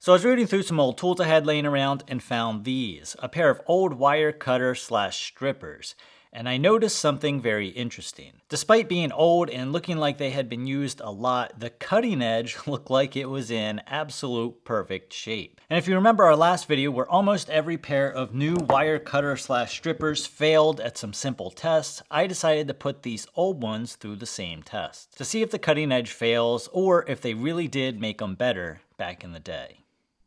So I was reading through some old tools I had laying around and found these, a pair of old wire cutter / strippers. And I noticed something very interesting. Despite being old and looking like they had been used a lot, the cutting edge looked like it was in absolute perfect shape. And if you remember our last video where almost every pair of new wire cutter / strippers failed at some simple tests, I decided to put these old ones through the same test to see if the cutting edge fails or if they really did make them better back in the day.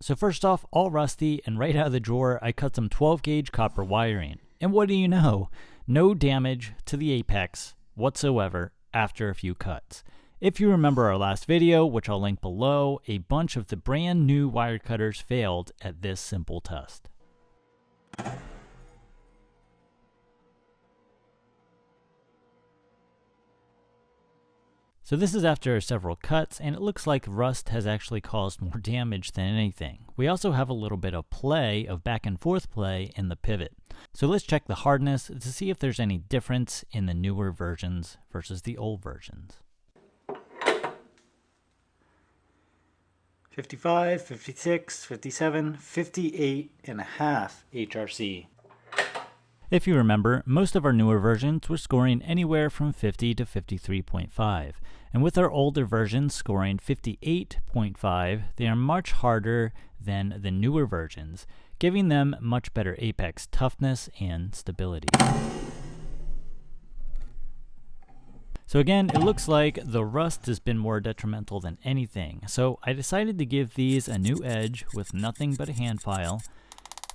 So first off, all rusty and right out of the drawer, I cut some 12 gauge copper wiring. And what do you know? No damage to the apex whatsoever after a few cuts. If you remember our last video, which I'll link below, a bunch of the brand new wire cutters failed at this simple test. So this is after several cuts, and it looks like rust has actually caused more damage than anything. We also have a little bit of play, of back and forth play in the pivot. So let's check the hardness to see if there's any difference in the newer versions versus the old versions. 55, 56, 57, 58.5 HRC. If you remember, most of our newer versions were scoring anywhere from 50 to 53.5, and with our older versions scoring 58.5, they are much harder than the newer versions, giving them much better apex toughness and stability. So again, it looks like the rust has been more detrimental than anything, so I decided to give these a new edge with nothing but a hand file,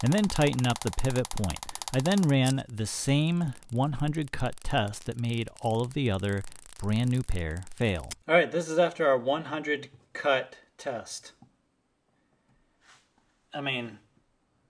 and then tighten up the pivot point. I then ran the same 100 cut test that made all of the other brand new pair fail. All right, this is after our 100 cut test. I mean,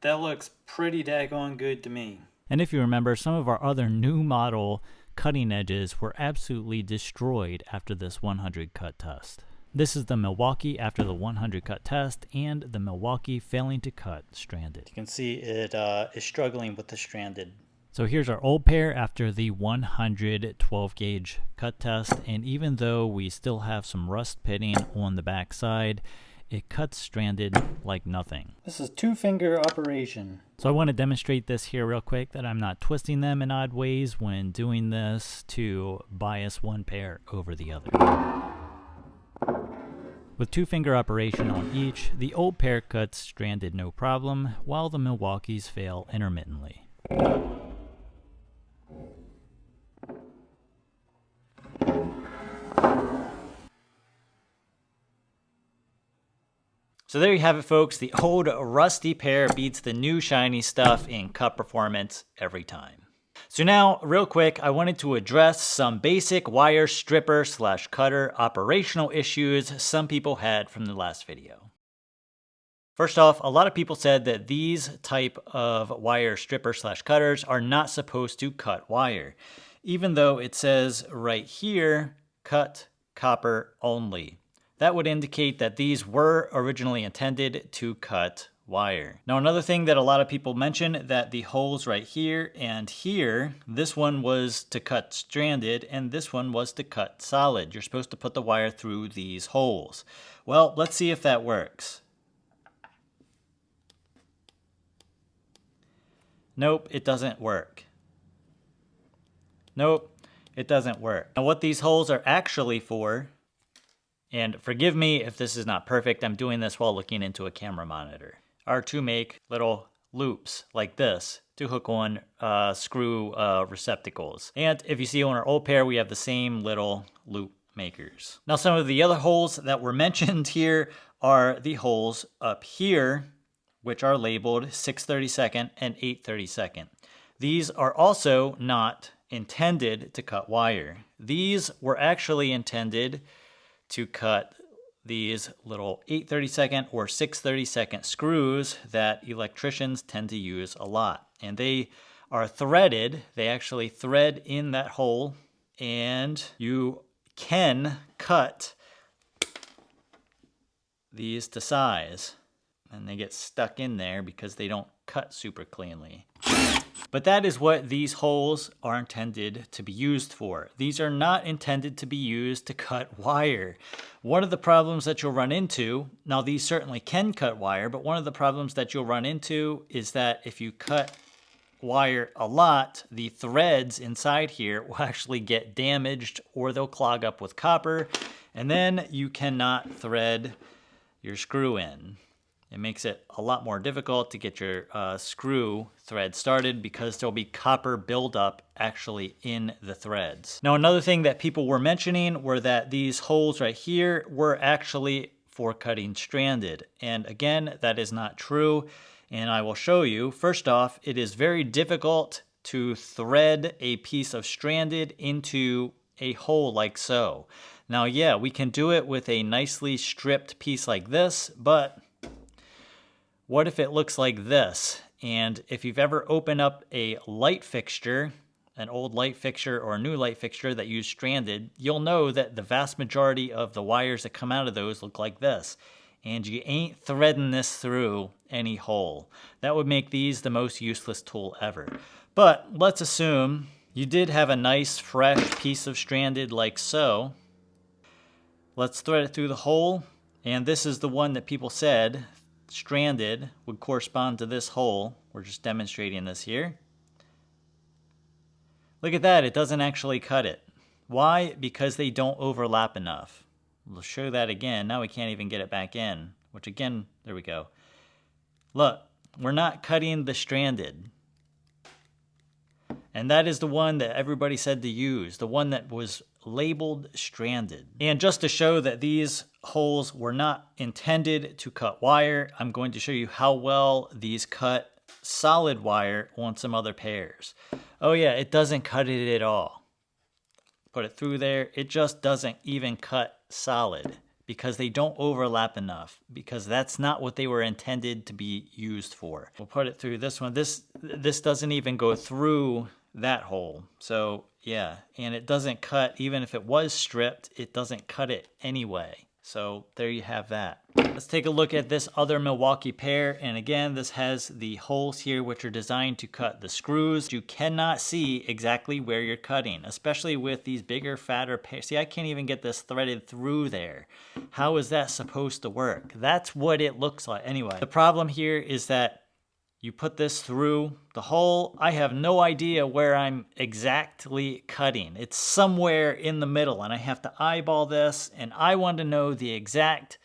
that looks pretty daggone good to me. And if you remember, some of our other new model cutting edges were absolutely destroyed after this 100 cut test. This is the Milwaukee after the 100 cut test and the Milwaukee failing to cut stranded. You can see it is struggling with the stranded. So here's our old pair after the 100 12 gauge cut test, and even though we still have some rust pitting on the back side, it cuts stranded like nothing. This is 2-finger operation. So I want to demonstrate this here real quick, that I'm not twisting them in odd ways when doing this to bias one pair over the other. With 2-finger operation on each, the old pair cuts stranded no problem, while the Milwaukees fail intermittently. So there you have it, folks. The old rusty pair beats the new shiny stuff in cut performance every time. So now, real quick, I wanted to address some basic wire stripper / cutter operational issues some people had from the last video. First off, a lot of people said that these type of wire stripper / cutters are not supposed to cut wire, even though it says right here, cut copper only. That would indicate that these were originally intended to cut wire. Now, another thing that a lot of people mention, that the holes right here and here, this one was to cut stranded and this one was to cut solid. You're supposed to put the wire through these holes. Well, let's see if that works. Nope, it doesn't work. Nope, it doesn't work. Now, what these holes are actually for, and forgive me if this is not perfect, I'm doing this while looking into a camera monitor, are to make little loops like this to hook on screw receptacles. And if you see on our old pair, we have the same little loop makers. Now, some of the other holes that were mentioned here are the holes up here, which are labeled 6/32 and 8/32. These are also not intended to cut wire. These were actually intended to cut these little 8/32 or 6/32 screws that electricians tend to use a lot. And they are threaded. They actually thread in that hole, and you can cut these to size. And they get stuck in there because they don't cut super cleanly. But that is what these holes are intended to be used for. These are not intended to be used to cut wire. One of the problems that you'll run into, now these certainly can cut wire, but one of the problems that you'll run into is that if you cut wire a lot, the threads inside here will actually get damaged or they'll clog up with copper, and then you cannot thread your screw in. It makes it a lot more difficult to get your screw thread started because there'll be copper buildup actually in the threads. Now, another thing that people were mentioning were that these holes right here were actually for cutting stranded. And again, that is not true. And I will show you. First off, it is very difficult to thread a piece of stranded into a hole like so. Now, yeah, we can do it with a nicely stripped piece like this, but what if it looks like this? And if you've ever opened up a light fixture, an old light fixture or a new light fixture that used stranded, you'll know that the vast majority of the wires that come out of those look like this. And you ain't threading this through any hole. That would make these the most useless tool ever. But let's assume you did have a nice fresh piece of stranded like so. Let's thread it through the hole. And this is the one that people said stranded would correspond to this hole. We're just demonstrating this here. Look at that, it doesn't actually cut it. Why? Because they don't overlap enough. We'll show that again. Now we can't even get it back in, which again, there we go. Look, we're not cutting the stranded. And that is the one that everybody said to use, the one that was labeled stranded. And just to show that these holes were not intended to cut wire, I'm going to show you how well these cut solid wire on some other pairs. Oh yeah, it doesn't cut it at all. Put it through there, it just doesn't even cut solid because they don't overlap enough, because that's not what they were intended to be used for. We'll put it through this one. This doesn't even go through that hole. So yeah, and it doesn't cut, even if it was stripped, it doesn't cut it anyway. So there you have that. Let's take a look at this other Milwaukee pair. And again, this has the holes here which are designed to cut the screws. You cannot see exactly where you're cutting, especially with these bigger, fatter pairs. See, I can't even get this threaded through there. How is that supposed to work? That's what it looks like. Anyway, the problem here is that you put this through the hole. I have no idea where I'm exactly cutting. It's somewhere in the middle and I have to eyeball this, and I want to know the exact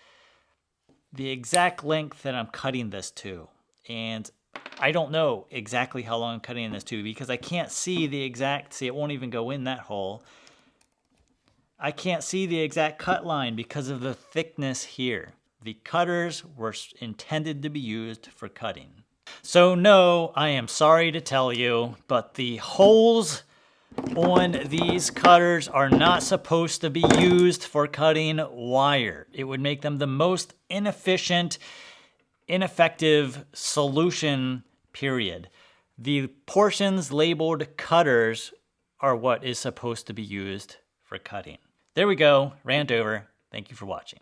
length that I'm cutting this to. And I don't know exactly how long I'm cutting this to because I can't see the exact, see, it won't even go in that hole. I can't see the exact cut line because of the thickness here. The cutters were intended to be used for cutting. So no, I am sorry to tell you, but the holes on these cutters are not supposed to be used for cutting wire. It would make them the most inefficient, ineffective solution, period. The portions labeled cutters are what is supposed to be used for cutting. There we go, rant over. Thank you for watching.